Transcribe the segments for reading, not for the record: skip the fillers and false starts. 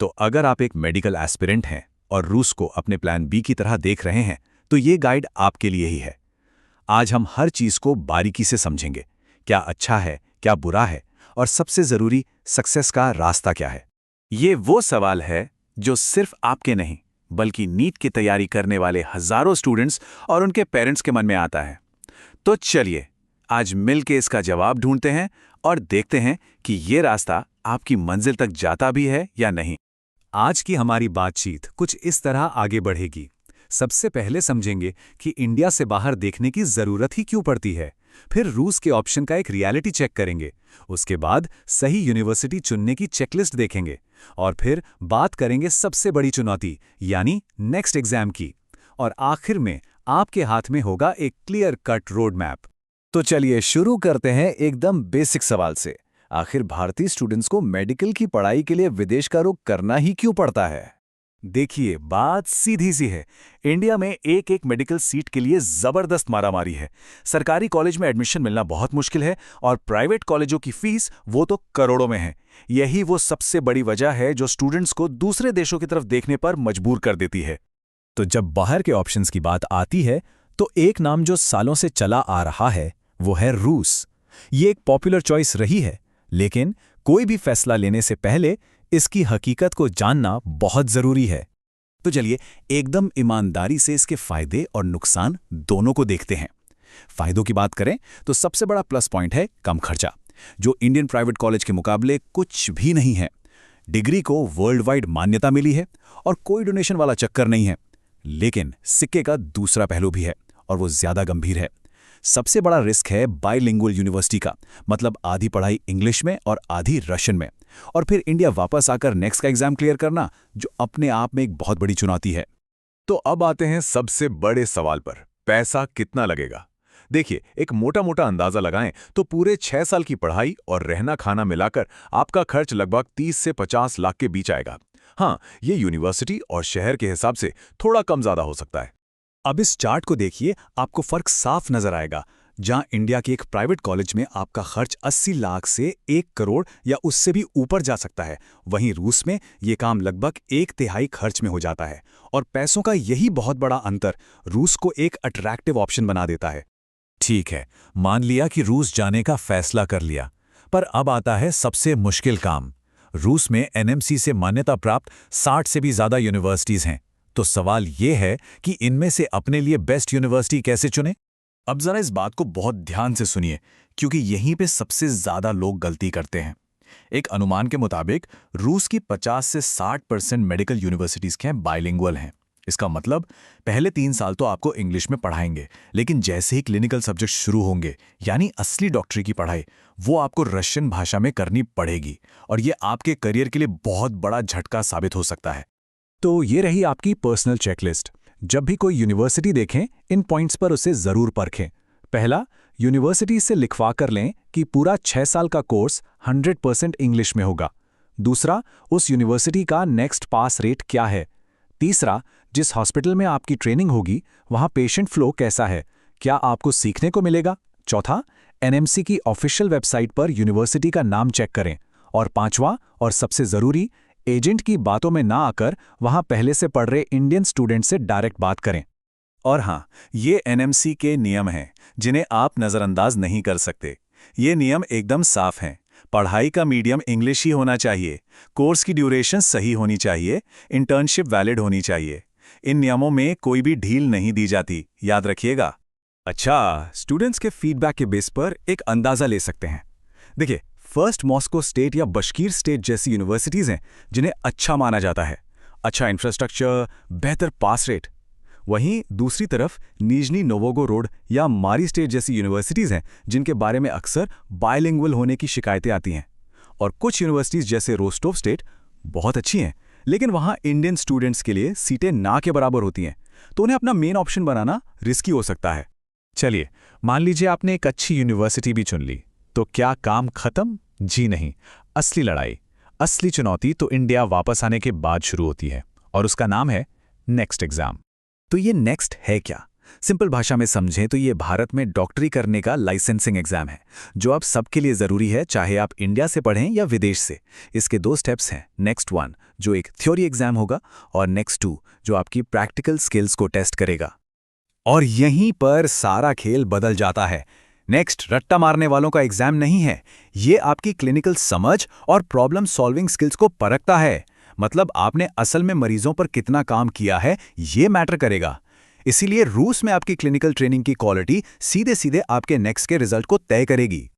तो अगर आप एक मेडिकल एस्पिरेंट हैं और रूस को अपने प्लान बी की तरह देख रहे हैं, तो ये गाइड आपके लिए ही है। आज हम हर चीज को बारीकी से समझेंगे, क्या अच्छा है, क्या बुरा है, और सबसे जरूरी, सक्सेस का रास्ता क्या है। ये वो सवाल है जो सिर्फ आपके नहीं, बल्कि नीट की तैयारी करने वाले हजारों स्टूडेंट्स और उनके पेरेंट्स के मन में आता है। तो चलिए, आज मिलके इसका जवाब ढूंढते हैं और देखते हैं कि ये रास्ता आपकी मंजिल तक जाता भी है या नहीं। आज की हमारी बातचीत कुछ इस तरह आगे बढ़ेगी। सबसे पहले समझेंगे कि इंडिया से बाहर देखने की जरूरत ही क्यों पड़ती है। फिर रूस के ऑप्शन का एक रियलिटी चेक करेंगे। उसके बाद सही यूनिवर्सिटी चुनने की चेकलिस्ट देखेंगे। और फिर बात करेंगे सबसे बड़ी चुनौती यानी नेक्स्ट एग्जाम की। और आखिर में आपके हाथ में होगा एक क्लियर कट रोड मैप। तो चलिए शुरू करते हैं एकदम बेसिक सवाल से। आखिर भारतीय स्टूडेंट्स को मेडिकल की पढ़ाई के लिए विदेश का रुख करना ही क्यों पड़ता है? देखिए, बात सीधी सी है। इंडिया में एक एक मेडिकल सीट के लिए जबरदस्त मारामारी है। सरकारी कॉलेज में एडमिशन मिलना बहुत मुश्किल है और प्राइवेट कॉलेजों की फीस वो तो करोड़ों में है। यही वो सबसे बड़ी वजह है जो स्टूडेंट्स को दूसरे देशों की तरफ देखने पर मजबूर कर देती है। तो जब बाहर के ऑप्शंस की बात आती है, तो एक नाम जो सालों से चला आ रहा है वो है रूस। ये एक पॉपुलर चॉइस रही है, लेकिन कोई भी फैसला लेने से पहले इसकी हकीकत को जानना बहुत जरूरी है। तो चलिए एकदम ईमानदारी से इसके फायदे और नुकसान दोनों को देखते हैं। फायदों की बात करें तो सबसे बड़ा प्लस पॉइंट है कम खर्चा, जो इंडियन प्राइवेट कॉलेज के मुकाबले कुछ भी नहीं है। डिग्री को वर्ल्ड वाइड मान्यता मिली है और कोई डोनेशन वाला चक्कर नहीं है। लेकिन सिक्के का दूसरा पहलू भी है और वो ज्यादा गंभीर है। सबसे बड़ा रिस्क है बाइलिंगुअल यूनिवर्सिटी का, मतलब आधी पढ़ाई इंग्लिश में और आधी रशियन में, और फिर इंडिया वापस आकर नेक्स्ट का एग्जाम क्लियर करना, जो अपने आप में एक बहुत बड़ी चुनौती है। तो अब आते हैं सबसे बड़े सवाल पर, पैसा कितना लगेगा। देखिए, एक मोटा मोटा अंदाजा लगाएं तो पूरे 6 साल की पढ़ाई और रहना खाना मिलाकर आपका खर्च लगभग 30 से 50 लाख के बीच आएगा। हाँ, ये यूनिवर्सिटी और शहर के हिसाब से थोड़ा कम ज्यादा हो सकता है। अब इस चार्ट को देखिए, आपको फर्क साफ नजर आएगा। जहां इंडिया के एक प्राइवेट कॉलेज में आपका खर्च 80 लाख से 1 करोड़ या उससे भी ऊपर जा सकता है, वहीं रूस में ये काम लगभग 1/3 खर्च में हो जाता है। और पैसों का यही बहुत बड़ा अंतर रूस को एक अट्रैक्टिव ऑप्शन बना देता है। ठीक है, मान लिया कि रूस जाने का फैसला कर लिया, पर अब आता है सबसे मुश्किल काम। रूस में एनएमसी से मान्यता प्राप्त 60 से भी ज्यादा यूनिवर्सिटीज हैं। तो सवाल ये है कि इनमें से अपने लिए बेस्ट यूनिवर्सिटी कैसे चुने। अब जरा इस बात को बहुत ध्यान से सुनिए, क्योंकि यहीं पे सबसे ज्यादा लोग गलती करते हैं। एक अनुमान के मुताबिक रूस की 50 से 60% मेडिकल यूनिवर्सिटीज के बाइलिंगुअल हैं। इसका मतलब पहले 3 साल तो आपको इंग्लिश में पढ़ाएंगे, लेकिन जैसे ही क्लिनिकल सब्जेक्ट शुरू होंगे, यानी असली डॉक्टरी की पढ़ाई, वो आपको रशियन भाषा में करनी पड़ेगी। और ये आपके करियर के लिए बहुत बड़ा झटका साबित हो सकता है। तो ये रही आपकी पर्सनल चेकलिस्ट। जब भी कोई यूनिवर्सिटी देखें, इन पॉइंट्स पर उसे जरूर परखें। पहला, यूनिवर्सिटी से लिखवा कर लें कि पूरा 6 साल का कोर्स 100% इंग्लिश में होगा। दूसरा, उस यूनिवर्सिटी का नेक्स्ट पास रेट क्या है। तीसरा, जिस हॉस्पिटल में आपकी ट्रेनिंग होगी वहां पेशेंट फ्लो कैसा है, क्या आपको सीखने को मिलेगा। चौथा, एनएमसी की ऑफिशियल वेबसाइट पर यूनिवर्सिटी का नाम चेक करें। और पांचवा और सबसे जरूरी, एजेंट की बातों में ना आकर वहां पहले से पढ़ रहे इंडियन स्टूडेंट से डायरेक्ट बात करें। और हाँ, ये एनएमसी के नियम हैं जिन्हें आप नजरअंदाज नहीं कर सकते। ये नियम एकदम साफ हैं। पढ़ाई का मीडियम इंग्लिश ही होना चाहिए, कोर्स की ड्यूरेशन सही होनी चाहिए, इंटर्नशिप वैलिड होनी चाहिए। इन नियमों में कोई भी ढील नहीं दी जाती, याद रखिएगा। अच्छा, स्टूडेंट्स के फीडबैक के बेस पर एक अंदाजा ले सकते हैं। देखिए, फर्स्ट मॉस्को स्टेट या बशकीर स्टेट जैसी यूनिवर्सिटीज हैं जिन्हें अच्छा माना जाता है। अच्छा इंफ्रास्ट्रक्चर, बेहतर पास रेट। वहीं दूसरी तरफ निजनी नोवोगोरोड या मारी स्टेट जैसी यूनिवर्सिटीज हैं जिनके बारे में अक्सर बाइलिंगुअल होने की शिकायतें आती हैं। और कुछ यूनिवर्सिटीज जैसे रोस्टोव स्टेट बहुत अच्छी हैं, लेकिन वहां इंडियन स्टूडेंट्स के लिए सीटें ना के बराबर होती हैं, तो उन्हें अपना मेन ऑप्शन बनाना रिस्की हो सकता है। चलिए, मान लीजिए आपने एक अच्छी यूनिवर्सिटी भी चुन ली, तो क्या काम खत्म? जी नहीं। असली लड़ाई, असली चुनौती तो इंडिया वापस आने के बाद शुरू होती है, और उसका नाम है नेक्स्ट एग्जाम। तो ये नेक्स्ट है क्या? सिंपल भाषा में समझें तो ये भारत में डॉक्टरी करने का लाइसेंसिंग एग्जाम है, जो आप सबके लिए ज़रूरी है, चाहे आप इंडिया से पढ़ें या विदेश से। इसके 2 स्टेप्स हैं, नेक्स्ट 1 जो एक थ्योरी एग्जाम होगा और नेक्स्ट 2 जो आपकी प्रैक्टिकल स्किल्स को टेस्ट करेगा। और यहीं पर सारा खेल बदल जाता है। नेक्स्ट रट्टा मारने वालों का एग्जाम नहीं है, ये आपकी क्लिनिकल समझ और प्रॉब्लम सॉल्विंग स्किल्स को परखता है। मतलब आपने असल में मरीजों पर कितना काम किया है, ये मैटर करेगा। इसीलिए रूस में आपकी क्लिनिकल ट्रेनिंग की क्वालिटी सीधे सीधे आपके नेक्स्ट के रिजल्ट को तय करेगी।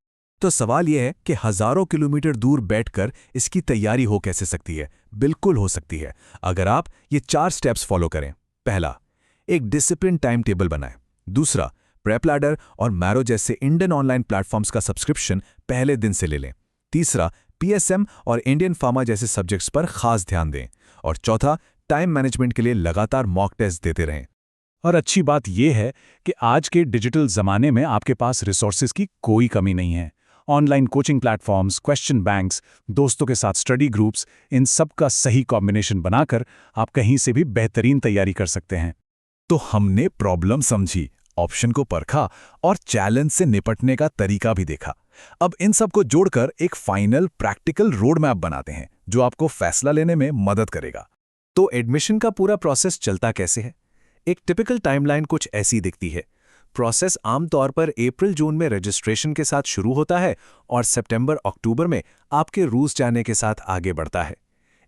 तो सवाल यह है कि हजारों किलोमीटर दूर बैठकर इसकी तैयारी हो कैसे सकती है? बिल्कुल हो सकती है, अगर आप ये 4 स्टेप्स फॉलो करें। पहला, एक डिसिप्लिन टाइम टेबल बनाएं। दूसरा, प्रेप लैडर और मैरो जैसे इंडियन ऑनलाइन प्लेटफॉर्म्स का सब्सक्रिप्शन पहले दिन से ले लें। तीसरा, पीएसएम और इंडियन फार्मा जैसे सब्जेक्ट्स पर खास ध्यान दें। और चौथा, टाइम मैनेजमेंट के लिए लगातार मॉक टेस्ट देते रहें। और अच्छी बात यह है कि आज के डिजिटल ज़माने में आपके पास रिसोर्सेज की कोई कमी नहीं है। Online coaching platforms, question banks, दोस्तों के साथ स्टडी ग्रुप्स, इन सब का सही कॉम्बिनेशन बनाकर आप कहीं से भी बेहतरीन तैयारी कर सकते हैं। तो हमने प्रॉब्लम समझी, ऑप्शन को परखा और चैलेंज से निपटने का तरीका भी देखा। अब इन सब को जोड़कर एक फाइनल प्रैक्टिकल रोड मैप बनाते हैं, जो आपको फैसला लेने में मदद करेगा। तो एडमिशन का पूरा प्रोसेस चलता कैसे है? एक टिपिकल टाइमलाइन कुछ ऐसी दिखती है। प्रोसेस आमतौर पर अप्रैल-जून में रजिस्ट्रेशन के साथ शुरू होता है और सितंबर-अक्टूबर में आपके रूस जाने के साथ आगे बढ़ता है।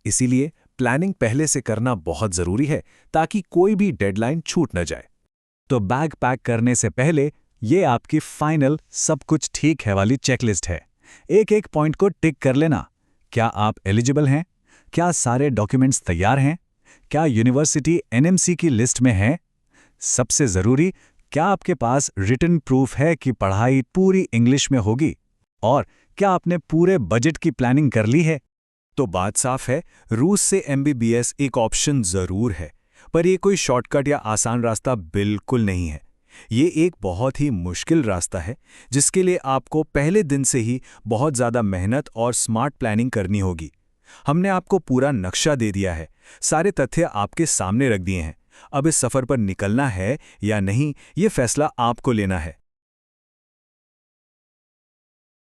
इसीलिए प्लानिंग पहले से करना बहुत ज़रूरी है, ताकि कोई भी डेडलाइन छूट न जाए। तो बैग पैक करने से पहले ये आपकी फाइनल सब कुछ ठीक है वाली चेकलिस्ट है। एक एक पॉइंट को टिक कर लेना। क्या आप एलिजिबल हैं? क्या सारे डॉक्यूमेंट्स तैयार हैं? क्या यूनिवर्सिटी एनएमसी की लिस्ट में है? सबसे ज़रूरी, क्या आपके पास रिटन प्रूफ है कि पढ़ाई पूरी इंग्लिश में होगी? और क्या आपने पूरे बजट की प्लानिंग कर ली है? तो बात साफ है, रूस से एमबीबीएस एक ऑप्शन ज़रूर है, पर ये कोई शॉर्टकट या आसान रास्ता बिल्कुल नहीं है। ये एक बहुत ही मुश्किल रास्ता है, जिसके लिए आपको पहले दिन से ही बहुत ज़्यादा मेहनत और स्मार्ट प्लानिंग करनी होगी। हमने आपको पूरा नक्शा दे दिया है, सारे तथ्य आपके सामने रख दिए हैं। अब इस सफ़र पर निकलना है या नहीं, ये फैसला आपको लेना है।